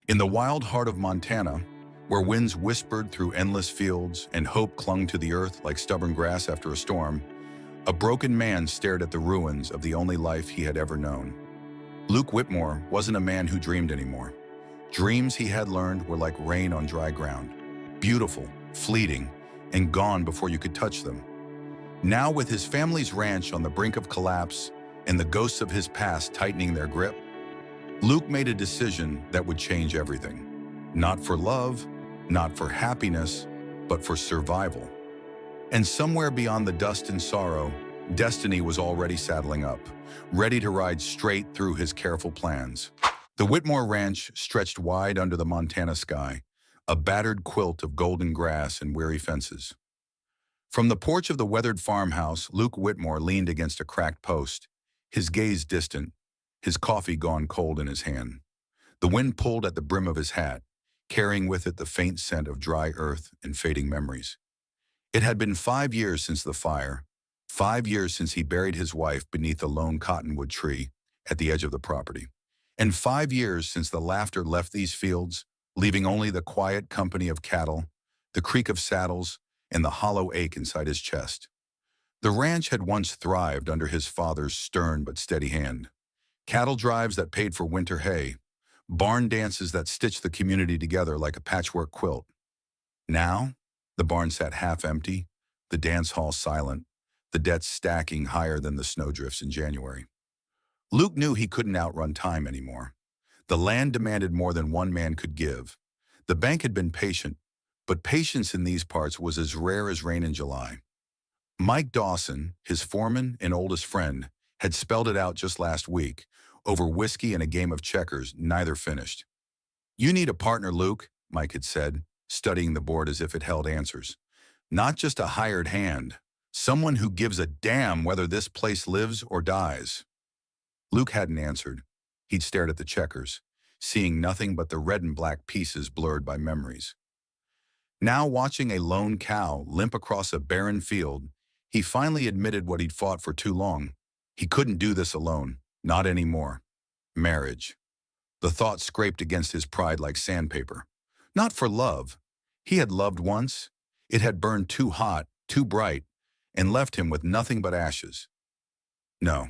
In the wild heart of Montana, where winds whispered through endless fields and hope clung to the earth like stubborn grass after a storm, a broken man stared at the ruins of the only life he had ever known. Luke Whitmore wasn't a man who dreamed anymore. Dreams, he had learned, were like rain on dry ground, beautiful, fleeting, and gone before you could touch them. Now, with his family's ranch on the brink of collapse and the ghosts of his past tightening their grip, Luke made a decision that would change everything. Not for love, not for happiness, but for survival. And somewhere beyond the dust and sorrow, destiny was already saddling up, ready to ride straight through his careful plans. The Whitmore Ranch stretched wide under the Montana sky, a battered quilt of golden grass and weary fences. From the porch of the weathered farmhouse, Luke Whitmore leaned against a cracked post, his gaze distant, his coffee gone cold in his hand. The wind pulled at the brim of his hat, carrying with it the faint scent of dry earth and fading memories. It had been 5 years since the fire, 5 years since he buried his wife beneath a lone cottonwood tree at the edge of the property, and 5 years since the laughter left these fields, leaving only the quiet company of cattle, the creak of saddles, and the hollow ache inside his chest. The ranch had once thrived under his father's stern but steady hand. Cattle drives that paid for winter hay, barn dances that stitched the community together like a patchwork quilt. Now, the barn sat half empty, the dance hall silent, the debts stacking higher than the snowdrifts in January. Luke knew he couldn't outrun time anymore. The land demanded more than one man could give. The bank had been patient, but patience in these parts was as rare as rain in July. Mike Dawson, his foreman and oldest friend, had spelled it out just last week, over whiskey and a game of checkers, neither finished. "You need a partner, Luke," Mike had said, studying the board as if it held answers. "Not just a hired hand, someone who gives a damn whether this place lives or dies." Luke hadn't answered. He'd stared at the checkers, seeing nothing but the red and black pieces blurred by memories. Now, watching a lone cow limp across a barren field, he finally admitted what he'd fought for too long. He couldn't do this alone, not anymore. Marriage. The thought scraped against his pride like sandpaper. Not for love. He had loved once. It had burned too hot, too bright, and left him with nothing but ashes. No,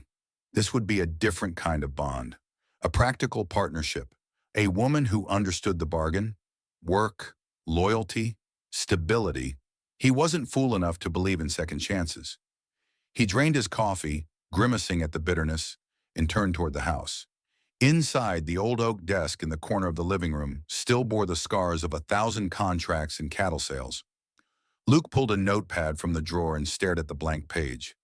this would be a different kind of bond. A practical partnership. A woman who understood the bargain. Work, loyalty, stability. He wasn't fool enough to believe in second chances. He drained his coffee, grimacing at the bitterness, and turned toward the house. Inside, the old oak desk in the corner of the living room still bore the scars of 1,000 contracts and cattle sales. Luke pulled a notepad from the drawer and stared at the blank page.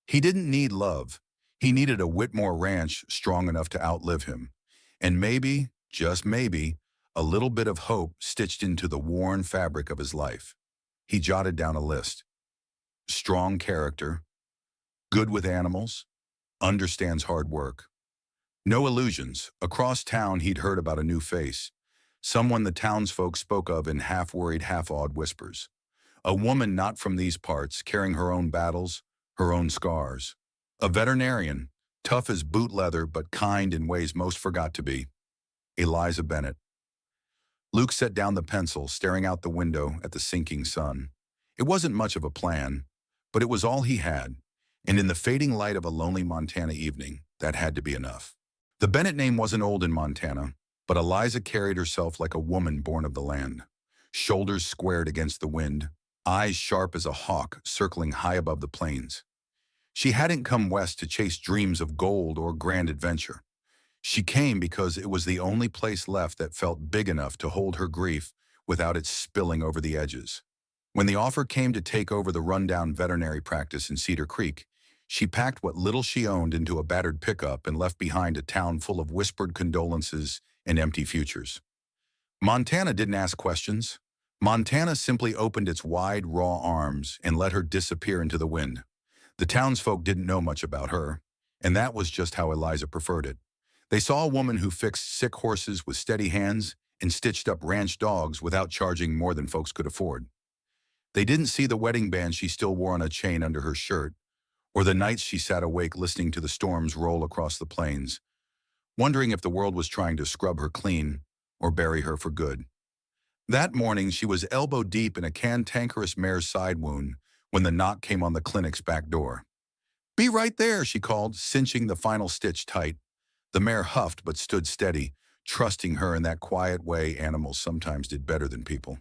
He didn't need love. He needed a Whitmore ranch strong enough to outlive him. And maybe, just maybe, a little bit of hope stitched into the worn fabric of his life. He jotted down a list. Strong character, good with animals, understands hard work. No illusions. Across town, he'd heard about a new face, someone the townsfolk spoke of in half-worried, half-awed whispers. A woman not from these parts, carrying her own battles, her own scars. A veterinarian, tough as boot leather but kind in ways most forgot to be. Eliza Bennett. Luke set down the pencil, staring out the window at the sinking sun. It wasn't much of a plan, but it was all he had, and in the fading light of a lonely Montana evening, that had to be enough. The Bennett name wasn't old in Montana, but Eliza carried herself like a woman born of the land. Shoulders squared against the wind, eyes sharp as a hawk circling high above the plains. She hadn't come west to chase dreams of gold or grand adventure. She came because it was the only place left that felt big enough to hold her grief without it spilling over the edges. When the offer came to take over the rundown veterinary practice in Cedar Creek, she packed what little she owned into a battered pickup and left behind a town full of whispered condolences and empty futures. Montana didn't ask questions. Montana simply opened its wide, raw arms and let her disappear into the wind. The townsfolk didn't know much about her, and that was just how Eliza preferred it. They saw a woman who fixed sick horses with steady hands and stitched up ranch dogs without charging more than folks could afford. They didn't see the wedding band she still wore on a chain under her shirt, or the nights she sat awake listening to the storms roll across the plains, wondering if the world was trying to scrub her clean or bury her for good. That morning, she was elbow deep in a cantankerous mare's side wound when the knock came on the clinic's back door. "Be right there," she called, cinching the final stitch tight. The mare huffed but stood steady, trusting her in that quiet way animals sometimes did better than people.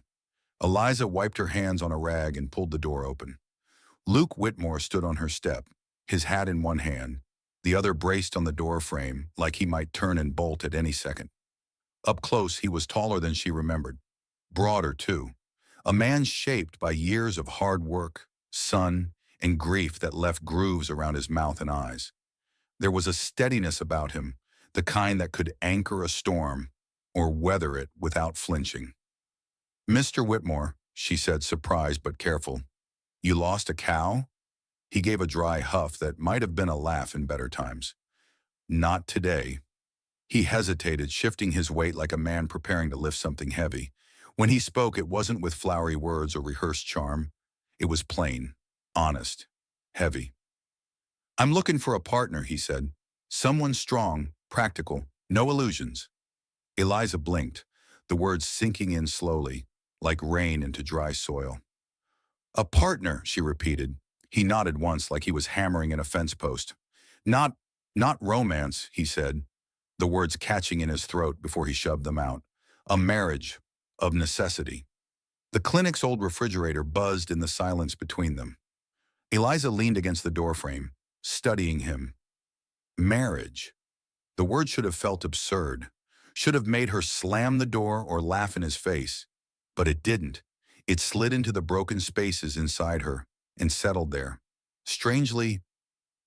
Eliza wiped her hands on a rag and pulled the door open. Luke Whitmore stood on her step, his hat in one hand, the other braced on the door frame like he might turn and bolt at any second. Up close, he was taller than she remembered. Broader, too. A man shaped by years of hard work, sun, and grief that left grooves around his mouth and eyes. There was a steadiness about him, the kind that could anchor a storm or weather it without flinching. "Mr. Whitmore," she said, surprised but careful, "you lost a cow?" He gave a dry huff that might have been a laugh in better times. "Not today." He hesitated, shifting his weight like a man preparing to lift something heavy. When he spoke, it wasn't with flowery words or rehearsed charm. It was plain, honest, heavy. "I'm looking for a partner," he said. "Someone strong, practical, no illusions." Eliza blinked, the words sinking in slowly, like rain into dry soil. "A partner," she repeated. He nodded once like he was hammering in a fence post. Not, not romance," he said, the words catching in his throat before he shoved them out. "A marriage, of necessity." The clinic's old refrigerator buzzed in the silence between them. Eliza leaned against the doorframe, studying him. Marriage. The word should have felt absurd, should have made her slam the door or laugh in his face. But it didn't. It slid into the broken spaces inside her and settled there. Strangely,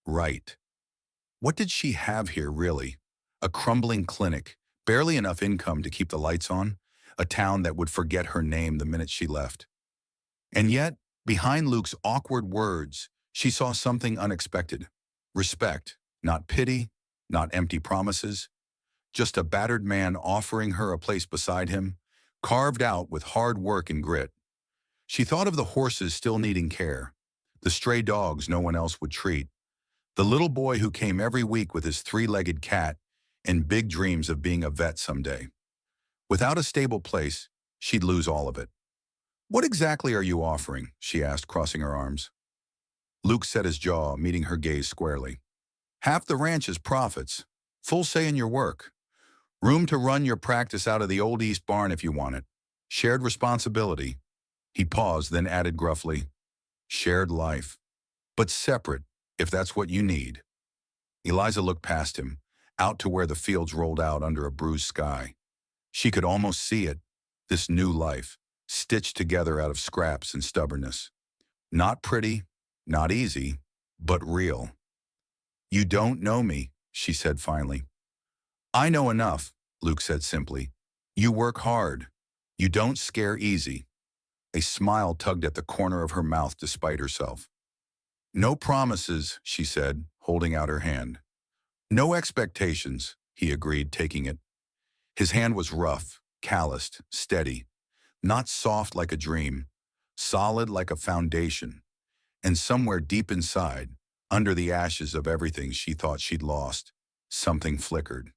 right. What did she have here, really? A crumbling clinic, barely enough income to keep the lights on, a town that would forget her name the minute she left. And yet, behind Luke's awkward words, she saw something unexpected. Respect, not pity, not empty promises, just a battered man offering her a place beside him, carved out with hard work and grit. She thought of the horses still needing care, the stray dogs no one else would treat, the little boy who came every week with his three-legged cat and big dreams of being a vet someday. Without a stable place, she'd lose all of it. "What exactly are you offering?" she asked, crossing her arms. Luke set his jaw, meeting her gaze squarely. "Half the ranch's profits, full say in your work. Room to run your practice out of the old East barn if you want it. Shared responsibility." He paused, then added gruffly, "Shared life. But separate, if that's what you need." Eliza looked past him, out to where the fields rolled out under a bruised sky. She could almost see it, this new life, stitched together out of scraps and stubbornness. Not pretty, not easy, but real. "You don't know me," she said finally. "I know enough," Luke said simply. "You work hard. You don't scare easy." A smile tugged at the corner of her mouth despite herself. "No promises," she said, holding out her hand. "No expectations," he agreed, taking it. His hand was rough, calloused, steady, not soft like a dream, solid like a foundation. And somewhere deep inside, under the ashes of everything she thought she'd lost, something flickered.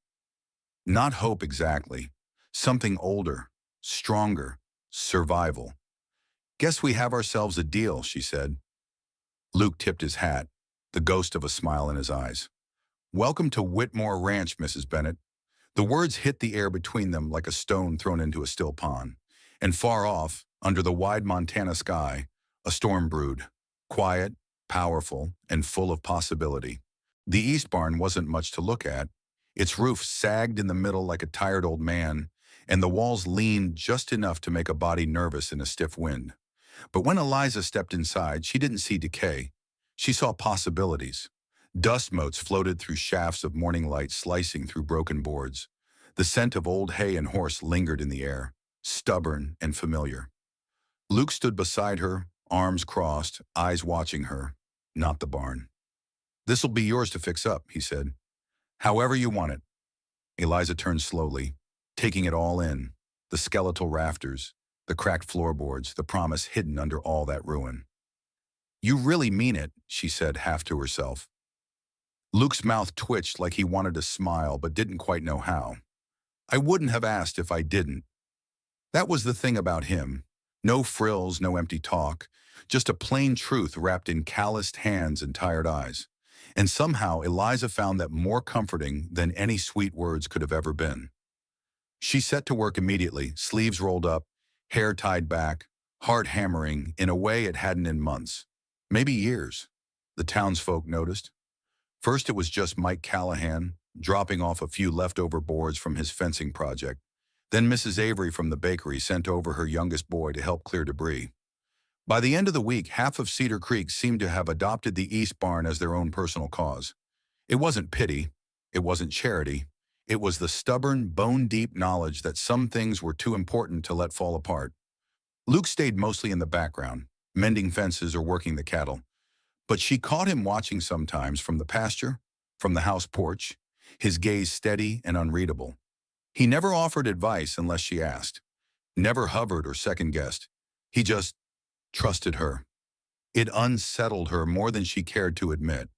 Not hope exactly, something older, stronger, survival. "Guess we have ourselves a deal," she said. Luke tipped his hat, the ghost of a smile in his eyes. "Welcome to Whitmore Ranch, Mrs. Bennett." The words hit the air between them like a stone thrown into a still pond. And far off, under the wide Montana sky, a storm brewed, quiet, powerful, and full of possibility. The east barn wasn't much to look at. Its roof sagged in the middle like a tired old man, and the walls leaned just enough to make a body nervous in a stiff wind. But when Eliza stepped inside, she didn't see decay. She saw possibilities. Dust motes floated through shafts of morning light slicing through broken boards. The scent of old hay and horse lingered in the air, stubborn and familiar. Luke stood beside her, arms crossed, eyes watching her, not the barn. "This'll be yours to fix up," he said. "However you want it." Eliza turned slowly, taking it all in, the skeletal rafters, the cracked floorboards, the promise hidden under all that ruin. "You really mean it," she said, half to herself. Luke's mouth twitched like he wanted to smile but didn't quite know how. I wouldn't have asked if I didn't. That was the thing about him. No frills, no empty talk, just a plain truth wrapped in calloused hands and tired eyes. And somehow Eliza found that more comforting than any sweet words could have ever been. She set to work immediately, sleeves rolled up, hair tied back, heart hammering in a way it hadn't in months. Maybe years, the townsfolk noticed. First it was just Mike Callahan, dropping off a few leftover boards from his fencing project. Then Mrs. Avery from the bakery sent over her youngest boy to help clear debris. By the end of the week, half of Cedar Creek seemed to have adopted the East Barn as their own personal cause. It wasn't pity, it wasn't charity, it was the stubborn, bone-deep knowledge that some things were too important to let fall apart. Luke stayed mostly in the background, mending fences or working the cattle. But she caught him watching sometimes from the pasture, from the house porch, his gaze steady and unreadable. He never offered advice unless she asked, never hovered or second-guessed. He just trusted her. It unsettled her more than she cared to admit.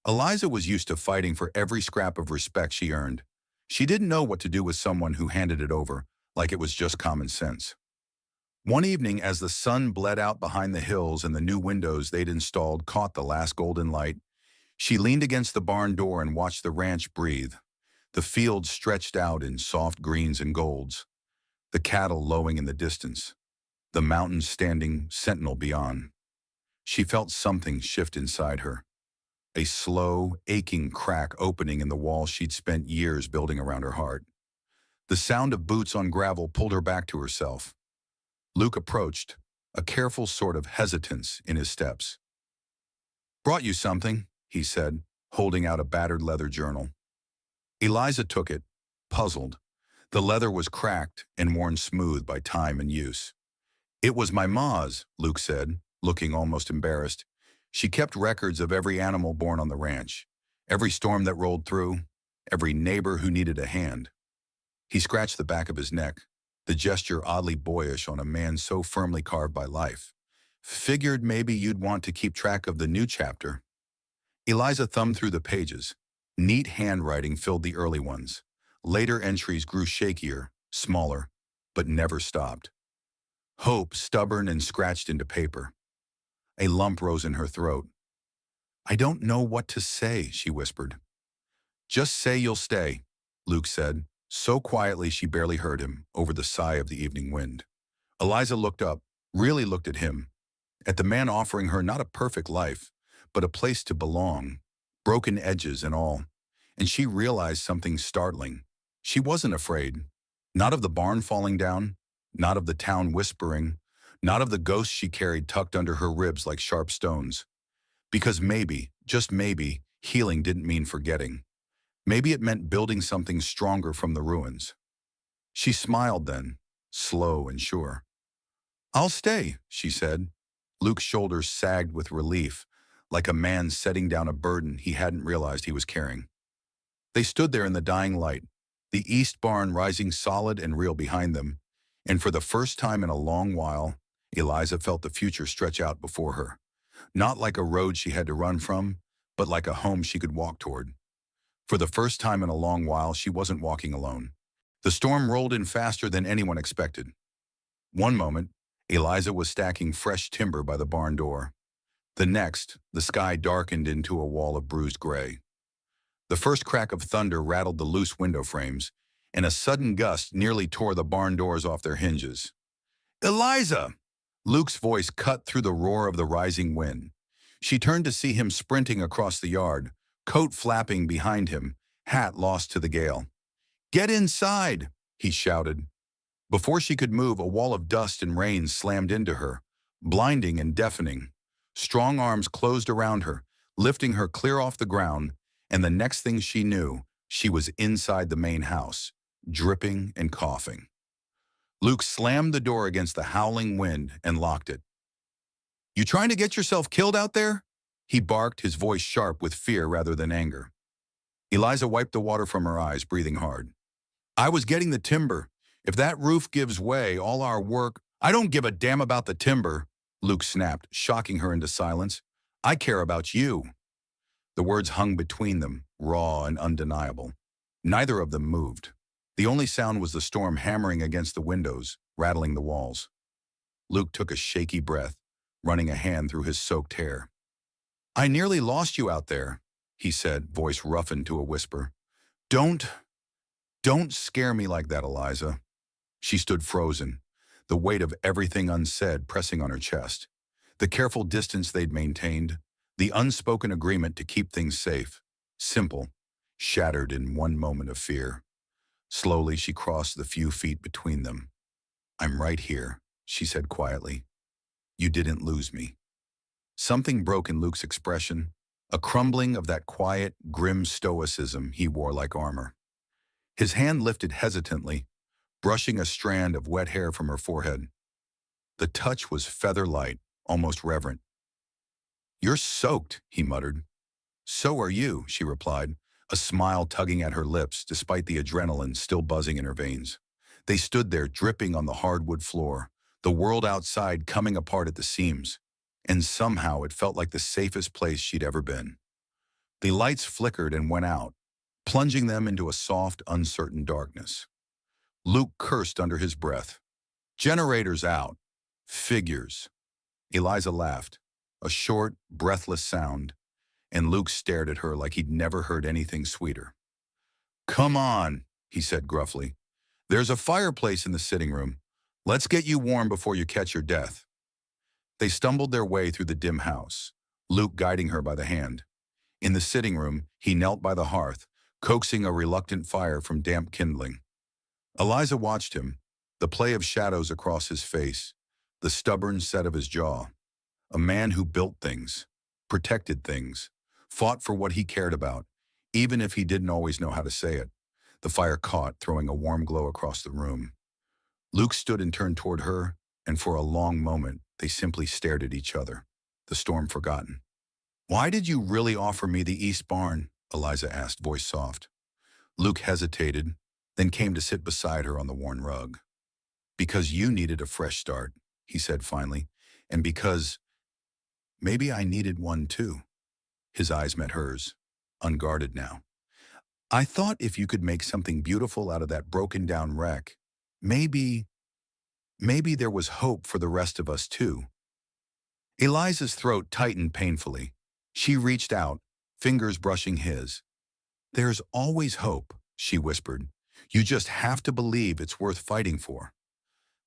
Eliza was used to fighting for every scrap of respect she earned. She didn't know what to do with someone who handed it over like it was just common sense. One evening, as the sun bled out behind the hills and the new windows they'd installed caught the last golden light, she leaned against the barn door and watched the ranch breathe. The fields stretched out in soft greens and golds, the cattle lowing in the distance, the mountains standing sentinel beyond. She felt something shift inside her, a slow, aching crack opening in the wall she'd spent years building around her heart. The sound of boots on gravel pulled her back to herself. Luke approached, a careful sort of hesitance in his steps. "Brought you something," he said, holding out a battered leather journal. Eliza took it, puzzled. The leather was cracked and worn smooth by time and use. "It was my ma's," Luke said, looking almost embarrassed. "She kept records of every animal born on the ranch, every storm that rolled through, every neighbor who needed a hand." He scratched the back of his neck, the gesture oddly boyish on a man so firmly carved by life. "Figured maybe you'd want to keep track of the new chapter." Eliza thumbed through the pages. Neat handwriting filled the early ones. Later entries grew shakier, smaller, but never stopped. Hope stubborn and scratched into paper. A lump rose in her throat. "I don't know what to say," she whispered. "Just say you'll stay," Luke said, so quietly she barely heard him, over the sigh of the evening wind. Eliza looked up, really looked at him, at the man offering her not a perfect life, but a place to belong, broken edges and all. And she realized something startling. She wasn't afraid. Not of the barn falling down, not of the town whispering, not of the ghosts she carried tucked under her ribs like sharp stones. Because maybe, just maybe, healing didn't mean forgetting. Maybe it meant building something stronger from the ruins. She smiled then, slow and sure. "I'll stay," she said. Luke's shoulders sagged with relief, like a man setting down a burden he hadn't realized he was carrying. They stood there in the dying light, the east barn rising solid and real behind them, and for the first time in a long while, Eliza felt the future stretch out before her. Not like a road she had to run from, but like a home she could walk toward. For the first time in a long while, she wasn't walking alone. The storm rolled in faster than anyone expected. One moment, Eliza was stacking fresh timber by the barn door. The next, the sky darkened into a wall of bruised gray. The first crack of thunder rattled the loose window frames, and a sudden gust nearly tore the barn doors off their hinges. "Eliza!" Luke's voice cut through the roar of the rising wind. She turned to see him sprinting across the yard, coat flapping behind him, hat lost to the gale. "Get inside!" he shouted. Before she could move, a wall of dust and rain slammed into her, blinding and deafening. Strong arms closed around her, lifting her clear off the ground, and the next thing she knew, she was inside the main house, dripping and coughing. Luke slammed the door against the howling wind and locked it. "You trying to get yourself killed out there?" he barked, his voice sharp with fear rather than anger. Eliza wiped the water from her eyes, breathing hard. "I was getting the timber. If that roof gives way, all our work—" "I don't give a damn about the timber," Luke snapped, shocking her into silence. "I care about you." The words hung between them, raw and undeniable. Neither of them moved. The only sound was the storm hammering against the windows, rattling the walls. Luke took a shaky breath, running a hand through his soaked hair. "I nearly lost you out there," he said, voice roughened to a whisper. Don't, don't scare me like that, Eliza." She stood frozen, the weight of everything unsaid pressing on her chest. The careful distance they'd maintained, the unspoken agreement to keep things safe, simple, shattered in one moment of fear. Slowly, she crossed the few feet between them. "I'm right here," she said quietly. "You didn't lose me." Something broke in Luke's expression, a crumbling of that quiet, grim stoicism he wore like armor. His hand lifted hesitantly, brushing a strand of wet hair from her forehead. The touch was feather-light, almost reverent. "You're soaked," he muttered. "So are you," she replied, a smile tugging at her lips despite the adrenaline still buzzing in her veins. They stood there dripping on the hardwood floor, the world outside coming apart at the seams, and somehow it felt like the safest place she'd ever been. The lights flickered and went out, plunging them into a soft, uncertain darkness. Luke cursed under his breath. "Generators out. Figures." Eliza laughed, a short, breathless sound, and Luke stared at her like he'd never heard anything sweeter. "Come on," he said gruffly. "There's a fireplace in the sitting room. Let's get you warm before you catch your death." They stumbled their way through the dim house, Luke guiding her by the hand. In the sitting room, he knelt by the hearth, coaxing a reluctant fire from damp kindling. Eliza watched him, the play of shadows across his face, the stubborn set of his jaw. A man who built things, protected things, fought for what he cared about, even if he didn't always know how to say it. The fire caught, throwing a warm glow across the room. Luke stood and turned toward her, and for a long moment, they simply stared at each other, the storm forgotten. "Why did you really offer me the East Barn?" Eliza asked, voice soft. Luke hesitated, then came to sit beside her on the worn rug. "Because you needed a fresh start," he said finally, "and because maybe I needed one too." His eyes met hers, unguarded now. "I thought if you could make something beautiful out of that broken-down wreck, maybe there was hope for the rest of us too." Eliza's throat tightened painfully. She reached out, fingers brushing his. "There's always hope," she whispered. "You just have to believe it's worth fighting for."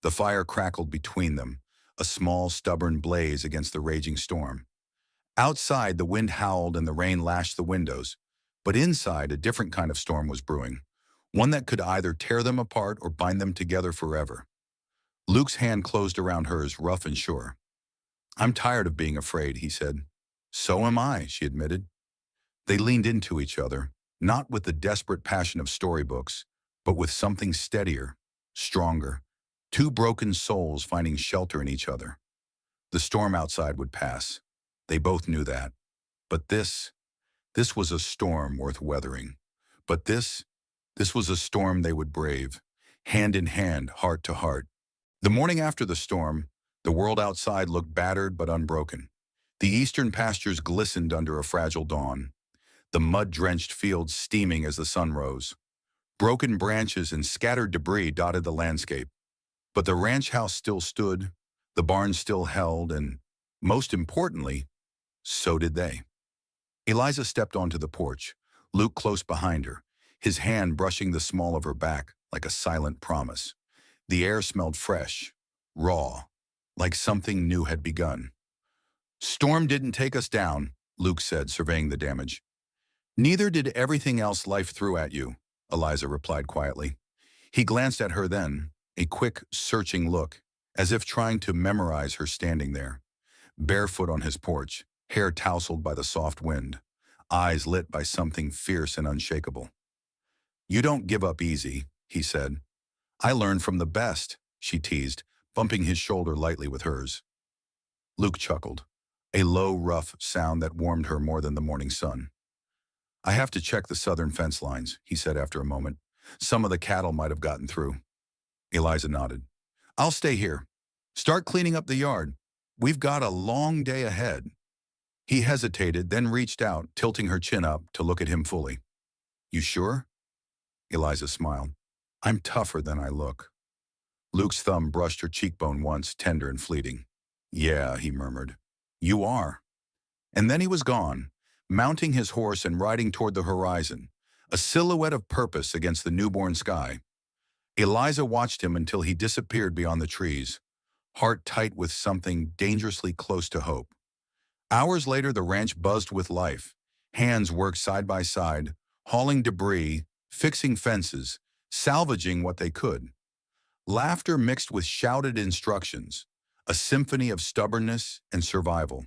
The fire crackled between them, a small, stubborn blaze against the raging storm. Outside, the wind howled and the rain lashed the windows, but inside, a different kind of storm was brewing, one that could either tear them apart or bind them together forever. Luke's hand closed around hers, rough and sure. "I'm tired of being afraid," he said. "So am I," she admitted. They leaned into each other, not with the desperate passion of storybooks, but with something steadier, stronger, two broken souls finding shelter in each other. The storm outside would pass. They both knew that. But this was a storm worth weathering. But this was a storm they would brave, hand in hand, heart to heart. The morning after the storm, the world outside looked battered but unbroken. The eastern pastures glistened under a fragile dawn, the mud-drenched fields steaming as the sun rose. Broken branches and scattered debris dotted the landscape. But the ranch house still stood, the barn still held, and, most importantly, so did they. Eliza stepped onto the porch, Luke close behind her, his hand brushing the small of her back like a silent promise. The air smelled fresh, raw, like something new had begun. "Storm didn't take us down," Luke said, surveying the damage. "Neither did everything else life threw at you," Eliza replied quietly. He glanced at her then, a quick, searching look, as if trying to memorize her standing there, barefoot on his porch, hair tousled by the soft wind, eyes lit by something fierce and unshakable. "You don't give up easy," he said. "I learned from the best," she teased, bumping his shoulder lightly with hers. Luke chuckled, a low, rough sound that warmed her more than the morning sun. "I have to check the southern fence lines," he said after a moment. "Some of the cattle might have gotten through." Eliza nodded. "I'll stay here. Start cleaning up the yard. We've got a long day ahead." He hesitated, then reached out, tilting her chin up to look at him fully. "You sure?" Eliza smiled. I'm tougher than I look. Luke's thumb brushed her cheekbone once, tender and fleeting. Yeah, he murmured. You are. And then he was gone, mounting his horse and riding toward the horizon, a silhouette of purpose against the newborn sky. Eliza watched him until he disappeared beyond the trees, heart tight with something dangerously close to hope. Hours later, the ranch buzzed with life. Hands worked side by side, hauling debris, fixing fences, salvaging what they could. Laughter mixed with shouted instructions, a symphony of stubbornness and survival.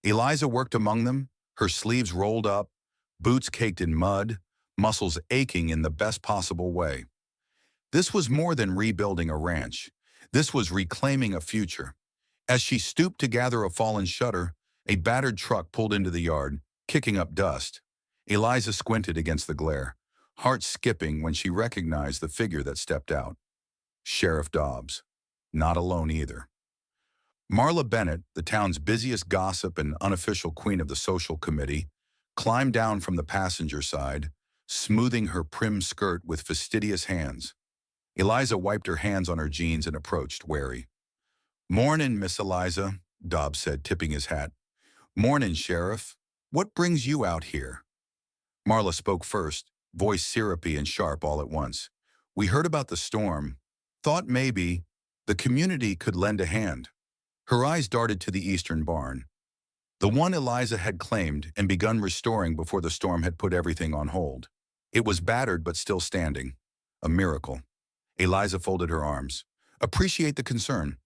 Eliza worked among them, her sleeves rolled up, boots caked in mud, muscles aching in the best possible way. This was more than rebuilding a ranch. This was reclaiming a future. As she stooped to gather a fallen shutter, a battered truck pulled into the yard, kicking up dust. Eliza squinted against the glare, heart skipping when she recognized the figure that stepped out. Sheriff Dobbs. Not alone either. Marla Bennett, the town's busiest gossip and unofficial queen of the social committee, climbed down from the passenger side, smoothing her prim skirt with fastidious hands. Eliza wiped her hands on her jeans and approached, wary. Mornin', Miss Eliza, Dobbs said, tipping his hat. Mornin', Sheriff. What brings you out here? Marla spoke first, voice syrupy and sharp all at once. We heard about the storm. Thought maybe the community could lend a hand. Her eyes darted to the eastern barn, the one Eliza had claimed and begun restoring before the storm had put everything on hold. It was battered but still standing. A miracle. Eliza folded her arms. Appreciate the concern.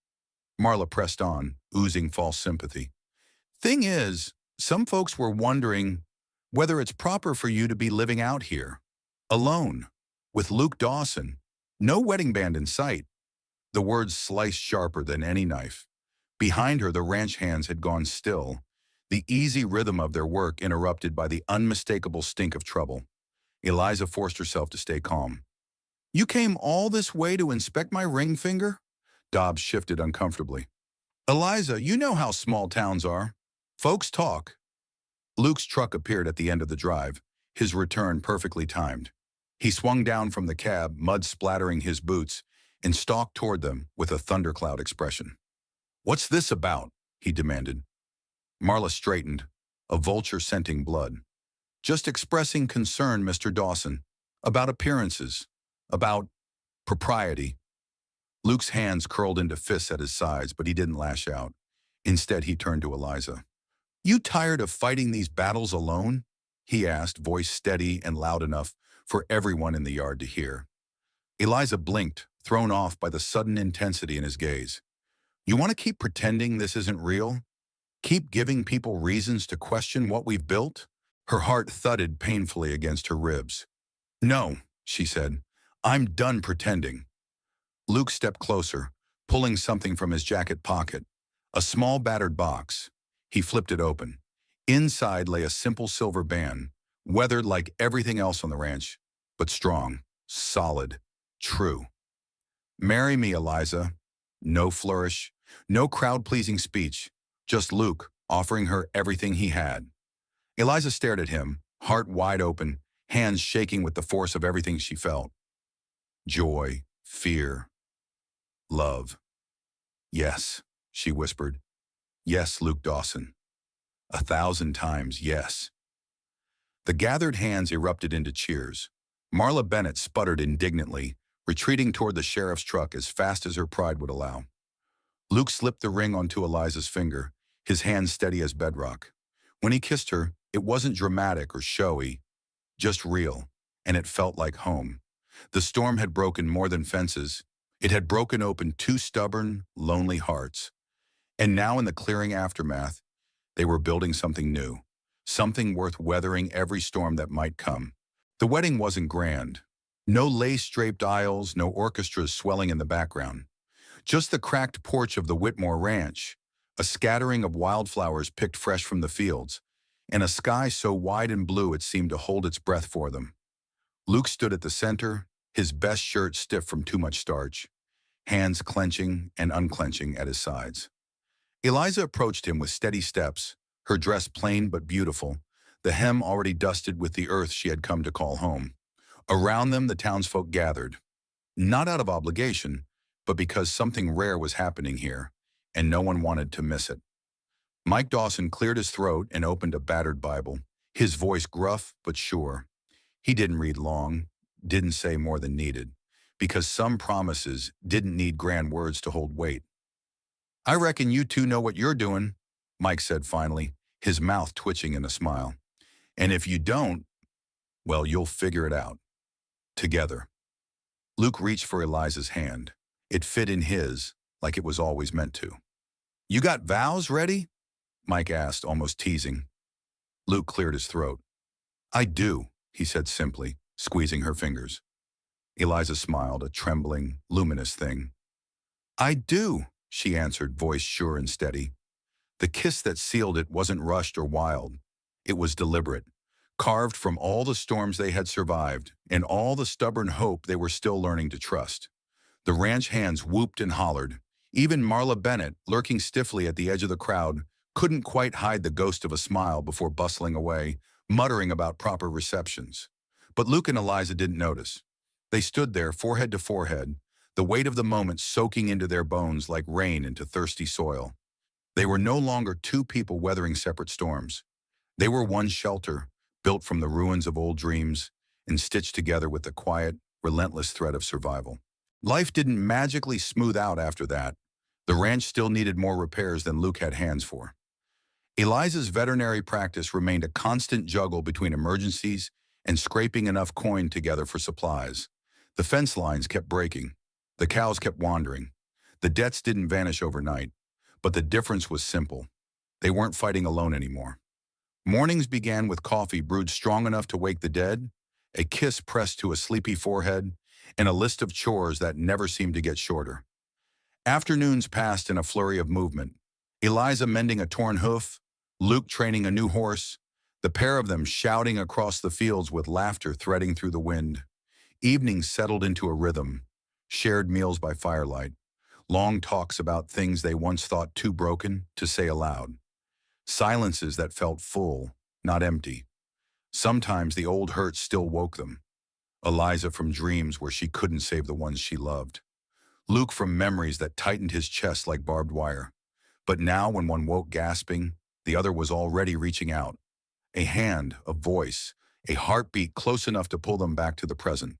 Marla pressed on, oozing false sympathy. Thing is, some folks were wondering whether it's proper for you to be living out here, alone, with Luke Dawson. No wedding band in sight. The words sliced sharper than any knife. Behind her, the ranch hands had gone still, the easy rhythm of their work interrupted by the unmistakable stink of trouble. Eliza forced herself to stay calm. You came all this way to inspect my ring finger? Dobbs shifted uncomfortably. Eliza, you know how small towns are. Folks talk. Luke's truck appeared at the end of the drive, his return perfectly timed. He swung down from the cab, mud splattering his boots, and stalked toward them with a thundercloud expression. What's this about? He demanded. Marla straightened, a vulture scenting blood. Just expressing concern, Mr. Dawson, about appearances, about propriety. Luke's hands curled into fists at his sides, but he didn't lash out. Instead, he turned to Eliza. You tired of fighting these battles alone? He asked, voice steady and loud enough for everyone in the yard to hear. Eliza blinked, thrown off by the sudden intensity in his gaze. You want to keep pretending this isn't real? Keep giving people reasons to question what we've built? Her heart thudded painfully against her ribs. No, she said. I'm done pretending. Luke stepped closer, pulling something from his jacket pocket. A small battered box. He flipped it open. Inside lay a simple silver band, weathered like everything else on the ranch, but strong, solid, true. Marry me, Eliza. No flourish, no crowd-pleasing speech, just Luke offering her everything he had. Eliza stared at him, heart wide open, hands shaking with the force of everything she felt. Joy, fear, love. Yes, she whispered. Yes, Luke Dawson. 1,000 times yes. The gathered hands erupted into cheers. Marla Bennett sputtered indignantly, retreating toward the sheriff's truck as fast as her pride would allow. Luke slipped the ring onto Eliza's finger, his hand steady as bedrock. When he kissed her, it wasn't dramatic or showy, just real, and it felt like home. The storm had broken more than fences. It had broken open two stubborn, lonely hearts. And now in the clearing aftermath, they were building something new, something worth weathering every storm that might come. The wedding wasn't grand. No lace-draped aisles, no orchestras swelling in the background. Just the cracked porch of the Whitmore ranch, a scattering of wildflowers picked fresh from the fields, and a sky so wide and blue it seemed to hold its breath for them. Luke stood at the center, his best shirt stiff from too much starch, hands clenching and unclenching at his sides. Eliza approached him with steady steps, her dress plain but beautiful, the hem already dusted with the earth she had come to call home. Around them, the townsfolk gathered. Not out of obligation, but because something rare was happening here, and no one wanted to miss it. Mike Dawson cleared his throat and opened a battered Bible, his voice gruff but sure. He didn't read long, didn't say more than needed, because some promises didn't need grand words to hold weight. "I reckon you two know what you're doing," Mike said finally, his mouth twitching in a smile. "And if you don't, well, you'll figure it out. Together." Luke reached for Eliza's hand. It fit in his, like it was always meant to. "You got vows ready?" Mike asked, almost teasing. Luke cleared his throat. "I do," he said simply, squeezing her fingers. Eliza smiled, a trembling, luminous thing. "I do," she answered, voice sure and steady. The kiss that sealed it wasn't rushed or wild. It was deliberate, carved from all the storms they had survived and all the stubborn hope they were still learning to trust. The ranch hands whooped and hollered. Even Marla Bennett, lurking stiffly at the edge of the crowd, couldn't quite hide the ghost of a smile before bustling away, muttering about proper receptions. But Luke and Eliza didn't notice. They stood there, forehead to forehead, the weight of the moment soaking into their bones like rain into thirsty soil. They were no longer two people weathering separate storms. They were one shelter, built from the ruins of old dreams and stitched together with the quiet, relentless thread of survival. Life didn't magically smooth out after that. The ranch still needed more repairs than Luke had hands for. Eliza's veterinary practice remained a constant juggle between emergencies and scraping enough coin together for supplies. The fence lines kept breaking. The cows kept wandering. The debts didn't vanish overnight, but the difference was simple. They weren't fighting alone anymore. Mornings began with coffee brewed strong enough to wake the dead, a kiss pressed to a sleepy forehead, and a list of chores that never seemed to get shorter. Afternoons passed in a flurry of movement. Eliza mending a torn hoof, Luke training a new horse, the pair of them shouting across the fields with laughter threading through the wind. Evenings settled into a rhythm, shared meals by firelight, long talks about things they once thought too broken to say aloud. Silences that felt full, not empty. Sometimes the old hurt still woke them. Eliza from dreams where she couldn't save the ones she loved. Luke from memories that tightened his chest like barbed wire. But now when one woke gasping, the other was already reaching out. A hand, a voice, a heartbeat close enough to pull them back to the present.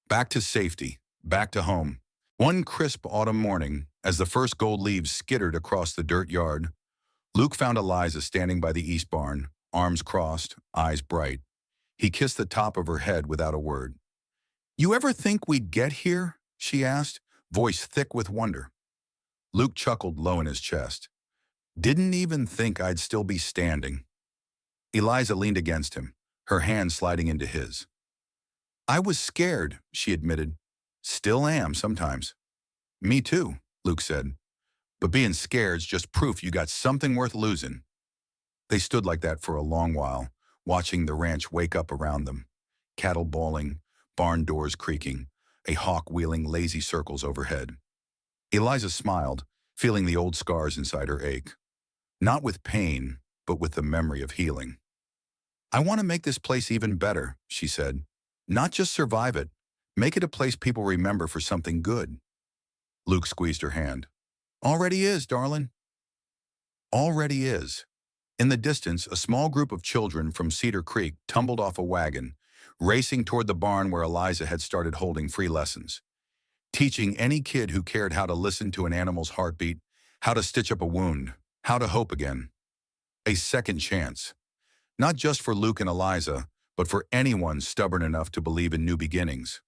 Back to safety, back to home. One crisp autumn morning, as the first gold leaves skittered across the dirt yard, Luke found Eliza standing by the east barn, arms crossed, eyes bright. He kissed the top of her head without a word. "You ever think we'd get here?" she asked, voice thick with wonder. Luke chuckled low in his chest. "Didn't even think I'd still be standing." Eliza leaned against him, her hand sliding into his. "I was scared," she admitted. "Still am sometimes." "Me too," Luke said. "But being scared's just proof you got something worth losing." They stood like that for a long while, watching the ranch wake up around them. Cattle bawling, barn doors creaking, a hawk wheeling lazy circles overhead. Eliza smiled, feeling the old scars inside her ache. Not with pain, but with the memory of healing. "I want to make this place even better," she said. "Not just survive it. Make it a place people remember for something good." Luke squeezed her hand. "Already is, darling." Already is. In the distance, a small group of children from Cedar Creek tumbled off a wagon, racing toward the barn where Eliza had started holding free lessons, teaching any kid who cared how to listen to an animal's heartbeat, how to stitch up a wound, how to hope again. A second chance. Not just for Luke and Eliza, but for anyone stubborn enough to believe in new beginnings.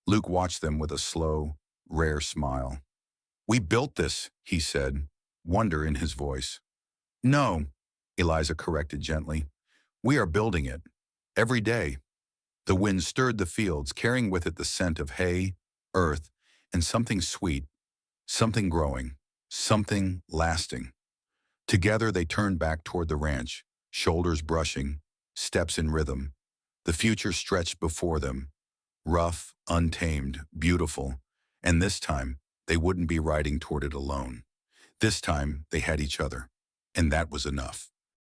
Luke watched them with a slow, rare smile. "We built this," he said, wonder in his voice. "No," Eliza corrected gently. "We are building it. Every day." The wind stirred the fields, carrying with it the scent of hay, earth, and something sweet, something growing, something lasting. Together they turned back toward the ranch, shoulders brushing, steps in rhythm. The future stretched before them, rough, untamed, beautiful, and this time they wouldn't be riding toward it alone. This time they had each other, and that was enough.